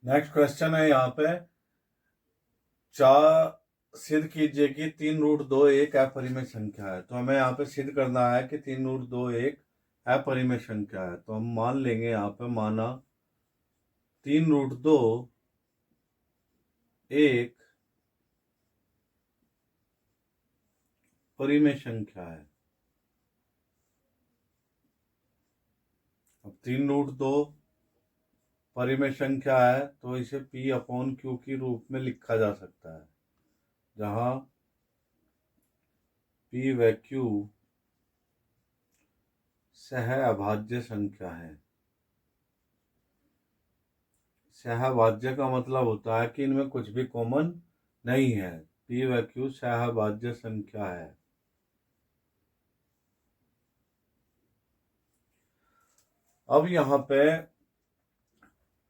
Next question है यहाँ पे, चार सिद्ध कीजिए कि 3√2 एक अपरिमेय संख्या है। तो हमें यहाँ पे सिद्ध करना है कि 3√2 एक अपरिमेय संख्या है। तो हम मान लेंगे यहाँ पे, माना 3√2 एक परिमेय संख्या है। अब 3√2 परिमेय संख्या है तो इसे P/Q के रूप में लिखा जा सकता है, जहां P व Q सह अभाज्य संख्या है। सहभाज्य का मतलब होता है कि इनमें कुछ भी कॉमन नहीं है। P व Q सहभाज्य संख्या है। अब यहाँ पे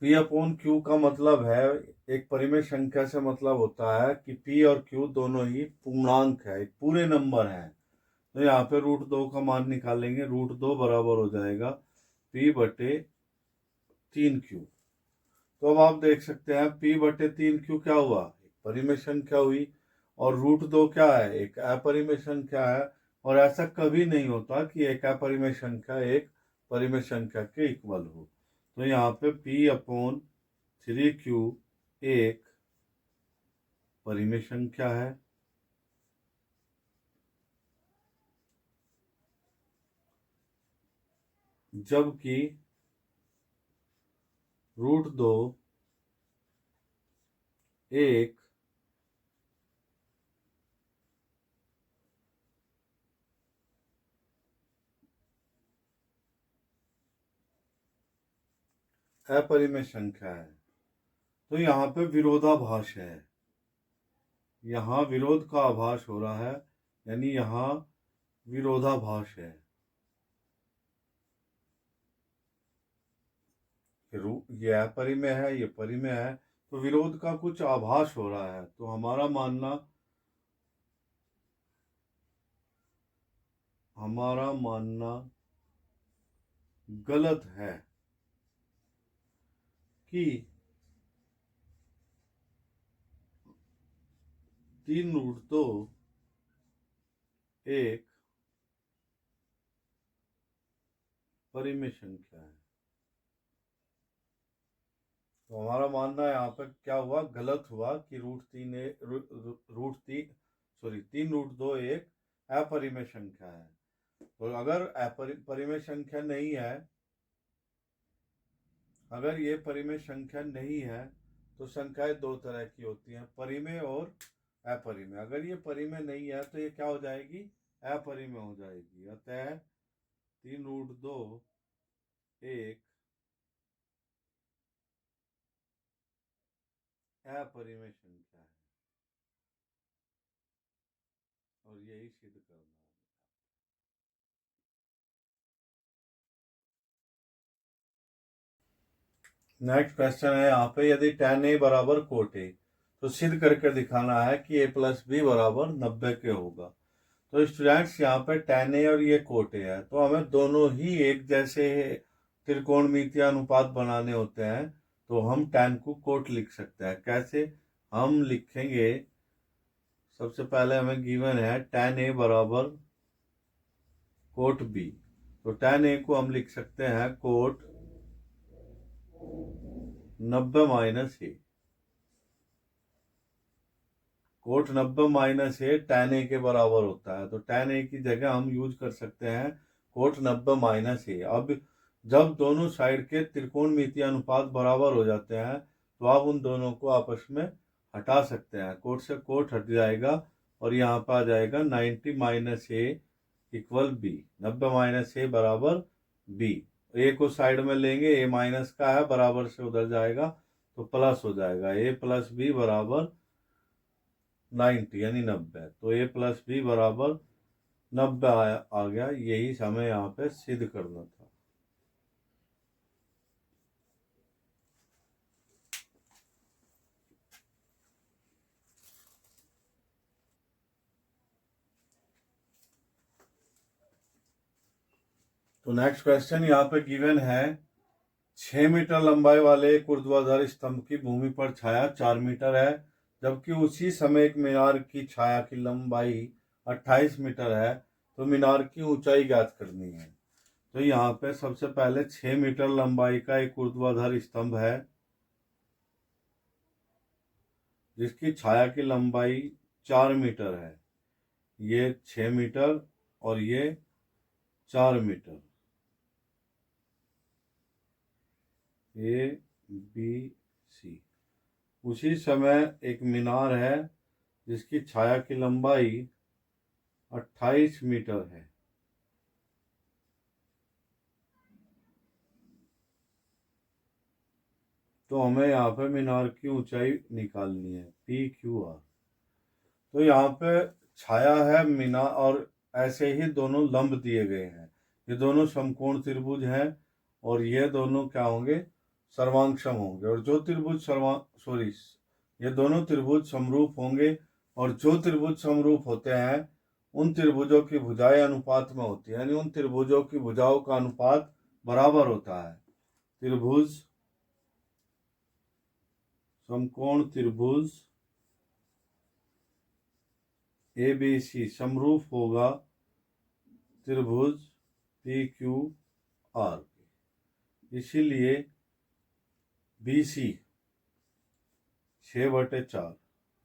P/Q का मतलब है, एक परिमेय संख्या से मतलब होता है कि P और Q दोनों ही पूर्णांक है, एक पूरे नंबर है। तो यहाँ पे √2 का मान निकालेंगे। √2 बराबर हो जाएगा P/3Q। तो अब आप देख सकते हैं P/3Q क्या हुआ, एक परिमेय संख्या हुई, और √2 क्या है, एक अपरिमेय संख्या है। और ऐसा कभी नहीं होता कि एक अपरिमेय संख्या एक परिमेय संख्या के इक्वल हो। तो यहाँ पे P/3Q एक परिमेय संख्या है, जबकि √2 एक अपरिमेय संख्या है। तो यहाँ पे विरोधाभास है, यहाँ विरोध का आभास हो रहा है, यानी यहाँ विरोधाभास है। ये अपरिमेय है, ये परिमेय है, तो विरोध का कुछ आभास हो रहा है। तो हमारा मानना गलत है कि 3√2 एक परिमेय संख्या है। तो हमारा मानना यहाँ पर क्या हुआ, गलत हुआ कि √3√2 एक अपरिमेय संख्या है। तो अगर परिमेय संख्या नहीं है, अगर ये परिमेय संख्या नहीं है तो संख्याएं दो तरह की होती हैं, परिमेय और अपरिमेय। अगर ये परिमेय नहीं है तो ये क्या हो जाएगी, अपरिमेय हो जाएगी। अतः 3√2 एक अपरिमेय संख्या है, और यही सिद्ध करना है। नेक्स्ट क्वेश्चन है यहाँ पे, यदि tan A बराबर cot A, तो सिद्ध करके दिखाना है कि A+B बराबर 90 के होगा। तो स्टूडेंट्स यहाँ पे tan A और ये cot A है, तो हमें दोनों ही एक जैसे त्रिकोणमितीय अनुपात बनाने होते हैं। तो हम tan को cot लिख सकते हैं। कैसे हम लिखेंगे, सबसे पहले हमें गिवन है tan A बराबर cot B। तो tan A को हम लिख सकते हैं cot 90 minus A। Cot 90 minus A tan A के बराबर होता है। तो tan A की जगह हम यूज कर सकते हैं कोट 90 माइनस ए। अब जब दोनों साइड के त्रिकोणमितीय अनुपात बराबर हो जाते हैं तो आप उन दोनों को आपस में हटा सकते हैं। कोट से कोट हट जाएगा और यहाँ पर आ जाएगा 90 माइनस ए इक्वल बी। 90 माइनस ए बराबर बी। ए को साइड में लेंगे, ए माइनस का है, बराबर से उधर जाएगा तो प्लस हो जाएगा। A+B बराबर 90 यानी 90। तो A+B बराबर 90 आ गया। यही हमें यहाँ पे सिद्ध करना था। तो नेक्स्ट क्वेश्चन यहाँ पे गिवन है 6 मीटर लंबाई वाले एक ऊर्ध्वाधर स्तंभ की भूमि पर छाया 4 मीटर है, जबकि उसी समय एक मीनार की छाया की लंबाई 28 मीटर है, तो मीनार की ऊंचाई ज्ञात करनी है। तो यहाँ पे सबसे पहले 6 मीटर लंबाई का एक ऊर्ध्वाधर स्तंभ है जिसकी छाया की लंबाई 4 मीटर है। ये 6 मीटर और ये 4 मीटर, ए बी सी। उसी समय एक मीनार है जिसकी छाया की लंबाई 28 मीटर है। तो हमें यहाँ पे मीनार की ऊंचाई निकालनी है, पी क्यू आर। तो यहाँ पे छाया है मीनार, और ऐसे ही दोनों लंब दिए गए हैं। ये दोनों समकोण त्रिभुज हैं और ये दोनों क्या होंगे, सर्वांगसम होंगे। और जो त्रिभुज ये दोनों त्रिभुज समरूप होंगे, और जो त्रिभुज समरूप होते हैं उन त्रिभुजों की भुजाएं अनुपात में होती है, यानी उन त्रिभुजों की भुजाओं का अनुपात बराबर होता है। त्रिभुज, समकोण त्रिभुज ए बी सी समरूप होगा त्रिभुज पी क्यू आर, इसीलिए बी सी 6/4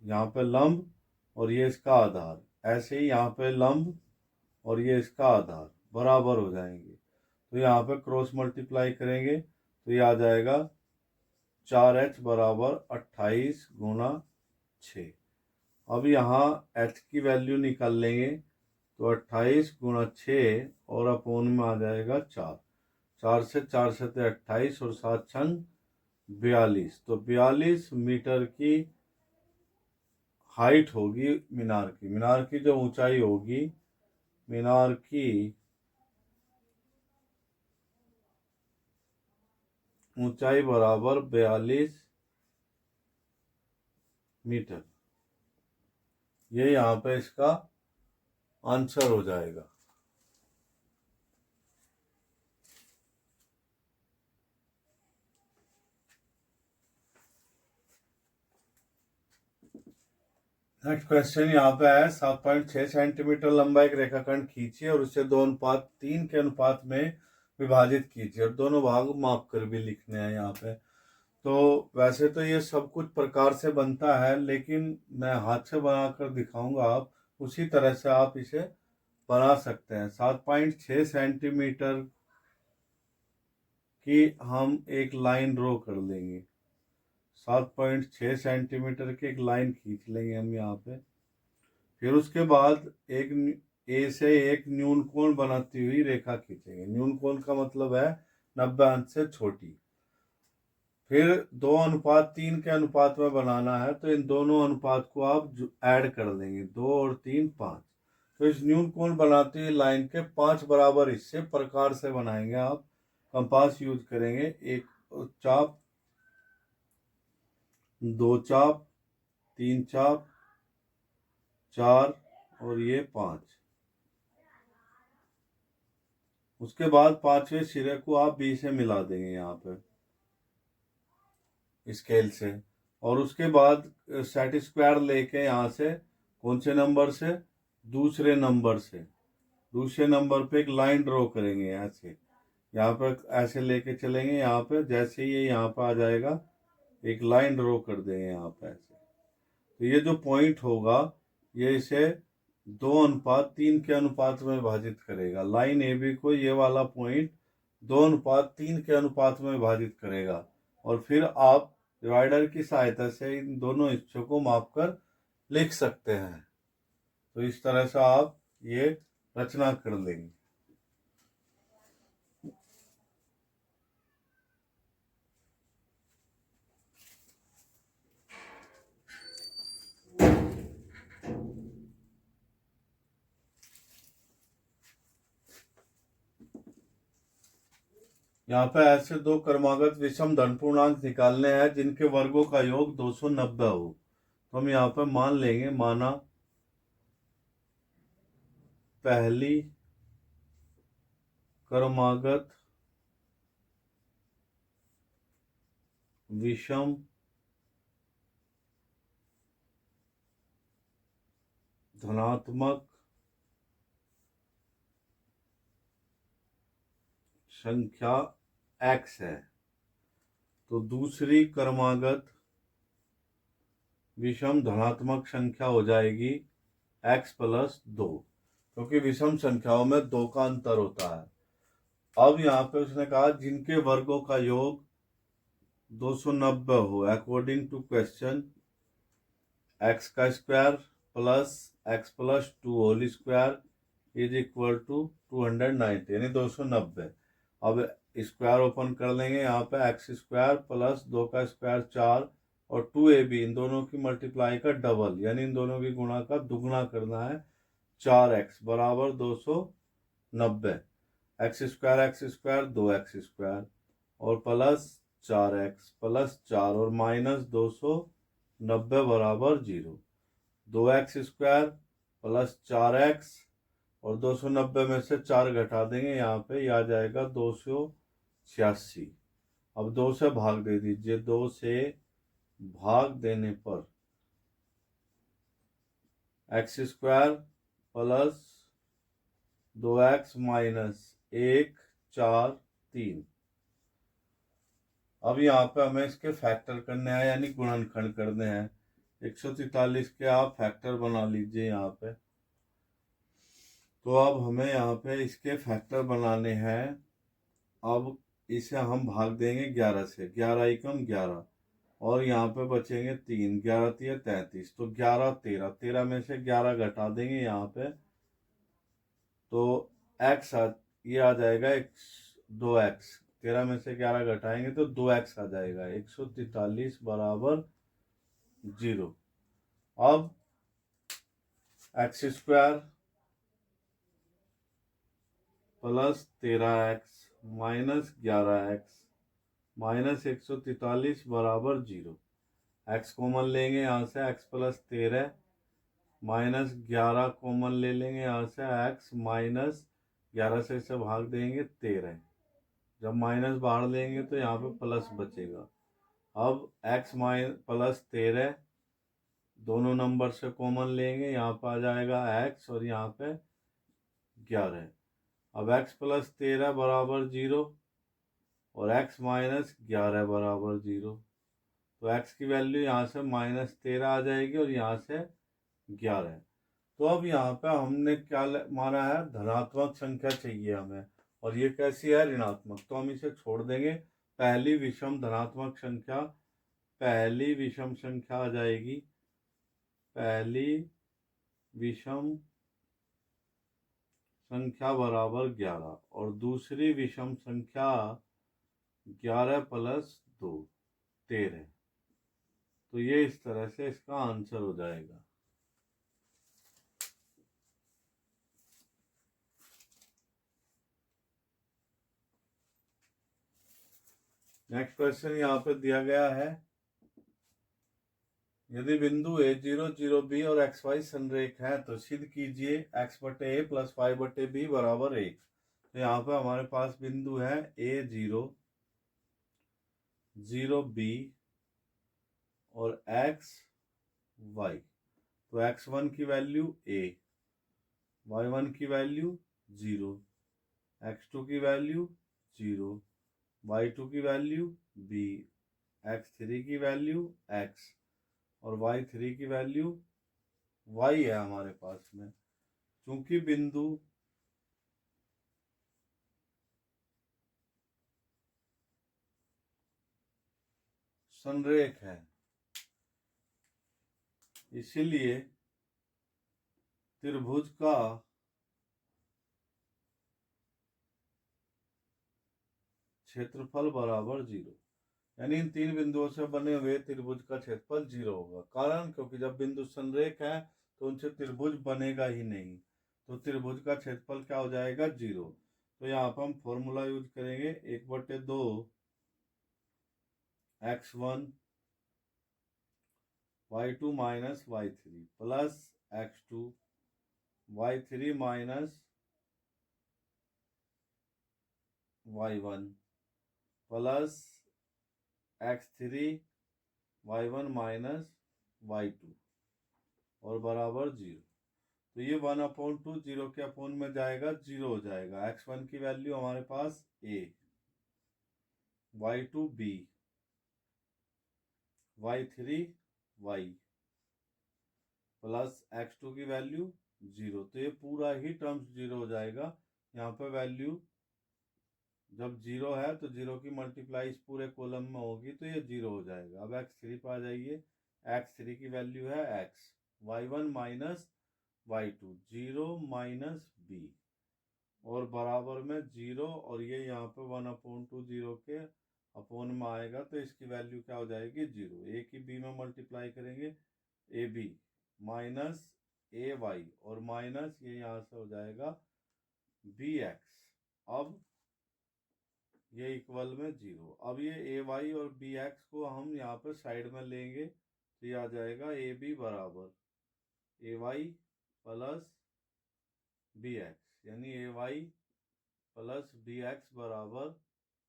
यहाँ पे लंब और ये इसका आधार, ऐसे ही यहाँ पे लंब और ये इसका आधार बराबर हो जाएंगे। तो यहाँ पे क्रॉस मल्टीप्लाई करेंगे तो ये आ जाएगा 4h बराबर 28 गुणा 6। अब यहाँ h की वैल्यू निकाल लेंगे तो 28 गुणा 6 और अपोन में आ जाएगा 4। 4 से 4 से 28 और 7 छंग 42। तो 42 मीटर की हाइट होगी मीनार की। मीनार की जो ऊंचाई होगी, मीनार की ऊंचाई बराबर 42 मीटर। ये यहाँ पे इसका आंसर हो जाएगा। नेक्स्ट क्वेश्चन यहाँ पे है, 7.6 सेंटीमीटर लंबा एक रेखाखंड खींचिए और उसे 2:3 के अनुपात में विभाजित कीजिए, और दोनों भाग माप कर भी लिखने हैं यहाँ पे। तो वैसे तो ये सब कुछ प्रकार से बनता है, लेकिन मैं हाथ से बनाकर दिखाऊंगा, आप उसी तरह से आप इसे बना सकते हैं। 7.6 सेंटीमीटर की हम एक लाइन ड्रॉ कर लेंगे। 7.6 सेंटीमीटर की एक लाइन खींच लेंगे हम यहाँ पे। फिर उसके बाद एक ए से एक न्यून कोण बनाती हुई रेखा खींचेंगे। न्यून कोण का मतलब है 90 अंश से छोटी। फिर 2:3 के अनुपात में बनाना है, तो इन दोनों अनुपात को आप ऐड कर देंगे, 2 और 3 5। तो इस न्यून कोण बनाती हुई लाइन के 5 बराबर हिस्से प्रकार से बनाएंगे। आप कंपास यूज करेंगे, एक चाप, 2 चाप, 3 चाप, 4 और ये 5। उसके बाद 5वें सिरे को आप बी से मिला देंगे यहाँ पे स्केल से। और उसके बाद सेट स्क्वायर लेके यहाँ से, कौन से नंबर से, दूसरे नंबर से, दूसरे नंबर पे एक लाइन ड्रॉ करेंगे ऐसे। यहाँ पे ऐसे लेके चलेंगे, यहाँ पे जैसे ही ये यहाँ पे आ जाएगा एक लाइन ड्रॉ कर देंगे यहाँ पे ऐसे। तो ये जो पॉइंट होगा ये इसे 2:3 के अनुपात में विभाजित करेगा। लाइन ए बी को ये वाला पॉइंट 2:3 के अनुपात में विभाजित करेगा। और फिर आप डिवाइडर की सहायता से इन दोनों हिस्सों को मापकर लिख सकते हैं। तो इस तरह से आप ये रचना कर लेंगे। यहाँ पे ऐसे दो क्रमागत विषम धन पूर्णांक निकालने हैं जिनके वर्गों का योग 290 हो। तो हम यहाँ पे मान लेंगे, माना पहली क्रमागत विषम धनात्मक संख्या x है, तो दूसरी क्रमागत विषम धनात्मक संख्या हो जाएगी x प्लस 2, क्योंकि विषम संख्याओं में 2 का अंतर होता है। अब यहाँ पे उसने कहा जिनके वर्गों का योग 290 हो, अकॉर्डिंग टू क्वेश्चन x का square plus x plus 2 whole square is equal to 290 यानी 290। अब स्क्वायर ओपन कर लेंगे, यहाँ पे एक्स स्क्वायर प्लस 2 का स्क्वायर 4 और 2ab इन दोनों की मल्टीप्लाई का डबल यानी इन दोनों की गुणा का दुगना करना है, 4x बराबर 290। एक्स स्क्वायर 2x स्क्वायर और प्लस 4x प्लस 4 और माइनस 290 बराबर 0। 2x स्क्वायर प्लस 4x और 290 में से 4 घटा देंगे, यहाँ पे आ जाएगा 286। अब 2 से भाग दे दीजिए, 2 से भाग देने पर x square plus 2x minus 1 4 3। अब यहाँ पे हमें इसके फैक्टर करने हैं यानी गुणनखंड करने हैं। 143 के आप फैक्टर बना लीजिए यहाँ पे। तो अब हमें यहाँ पे इसके फैक्टर बनाने हैं। अब इसे हम भाग देंगे 11 से, 11 एकम 11 और यहाँ पे बचेंगे 3, 11 3 33, तो 11 13, 13 में से 11 घटा देंगे यहाँ पे, तो x ये आ जाएगा 2x, 13 में से 11 घटाएंगे तो 2x आ जाएगा, 143 बराबर 0। अब x square plus 13x minus 11x minus 143 बराबर 0। x कॉमन लेंगे यहाँ से, x प्लस 13 माइनस 11 कॉमन ले लेंगे यहाँ से, x माइनस 11 से इसे भाग देंगे 13, जब माइनस बाहर लेंगे तो यहाँ पे प्लस बचेगा। अब x प्लस 13 दोनों नंबर से कॉमन लेंगे, यहाँ पर आ जाएगा x और यहाँ पे 11। अब x प्लस 13 बराबर 0 और x माइनस 11 बराबर 0, तो x की वैल्यू यहाँ से माइनस 13 आ जाएगी और यहाँ से 11। तो अब यहाँ पे हमने क्या माना है, धनात्मक संख्या चाहिए हमें, और ये कैसी है, ऋणात्मक, तो हम इसे छोड़ देंगे। पहली विषम धनात्मक संख्या, पहली विषम संख्या आ जाएगी, पहली विषम संख्या बराबर 11 और दूसरी विषम संख्या 11 प्लस 2 13। तो ये इस तरह से इसका आंसर हो जाएगा। नेक्स्ट क्वेश्चन यहाँ पे दिया गया है, यदि बिंदु A0 0B और XY संरेख है तो सिद्ध कीजिए x/a प्लस y/b बराबर 1। तो यहाँ पे हमारे पास बिंदु है A0 0B और XY, तो x1 की वैल्यू A, y1 की वैल्यू 0, x2 की वैल्यू 0, y2 की वैल्यू B, x3 की वैल्यू x और y3 की वैल्यू y है हमारे पास में। चूंकि बिंदु संरेख है, इसीलिए त्रिभुज का क्षेत्रफल बराबर 0, यानी इन 3 बिंदुओं से बने हुए त्रिभुज का क्षेत्रफल 0 होगा। कारण क्योंकि जब बिंदु संरेख है तो उनसे त्रिभुज बनेगा ही नहीं, तो त्रिभुज का क्षेत्रफल क्या हो जाएगा, 0। तो यहाँ पर हम फॉर्मूला यूज करेंगे, 1/2 x1 y2 minus y3 plus x2 y3 minus y1 plus x3 y1 minus y2 और बराबर 0। तो ये 1/2 0 के अपोन में जाएगा, 0 हो जाएगा। x1 की वैल्यू हमारे पास a, y2 b, y3 y plus x2 की वैल्यू 0। तो ये पूरा ही टर्म्स 0 हो जाएगा। यहाँ पे वैल्यू जब 0 है तो 0 की मल्टीप्लाई इस पूरे कॉलम में होगी तो ये 0 हो जाएगा। अब x3 पर आ जाइए। x3 की वैल्यू है x, y1 minus y2, 0 minus b और बराबर में 0। और ये यहाँ पे 1/2 0 के अपोन में आएगा तो इसकी वैल्यू क्या हो जाएगी, 0। a की b में मल्टीप्लाई करेंगे, A B minus A Y और माइनस ये यहाँ से हो जाएगा बी एक्स। अब ये इक्वल में 0। अब ये ए वाई और बी एक्स को हम यहाँ पर साइड में लेंगे तो ये आ जाएगा ए बी बराबर ए वाई प्लस बी एक्स, यानी ए वाई प्लस बी एक्स बराबर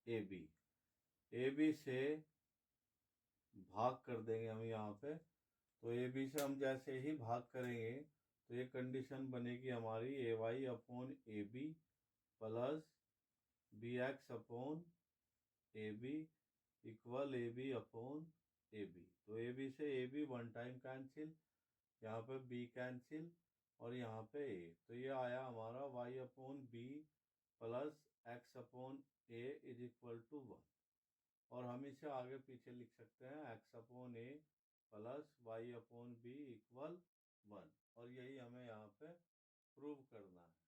ए बी। ए बी से भाग कर देंगे हम यहाँ पे, तो ए बी से हम जैसे ही भाग करेंगे तो ये कंडीशन बनेगी हमारी A Y upon A B plus B X upon A B equal A B upon A B. तो ए बी से A B one time cancel, यहाँ पे बी कैंसिल और यहाँ पे ए। तो ये आया हमारा Y upon B plus X upon A is equal to 1। और हम इसे आगे पीछे लिख सकते हैं X upon A plus Y upon B equal 1। और यही हमें यहाँ पे प्रूव करना है।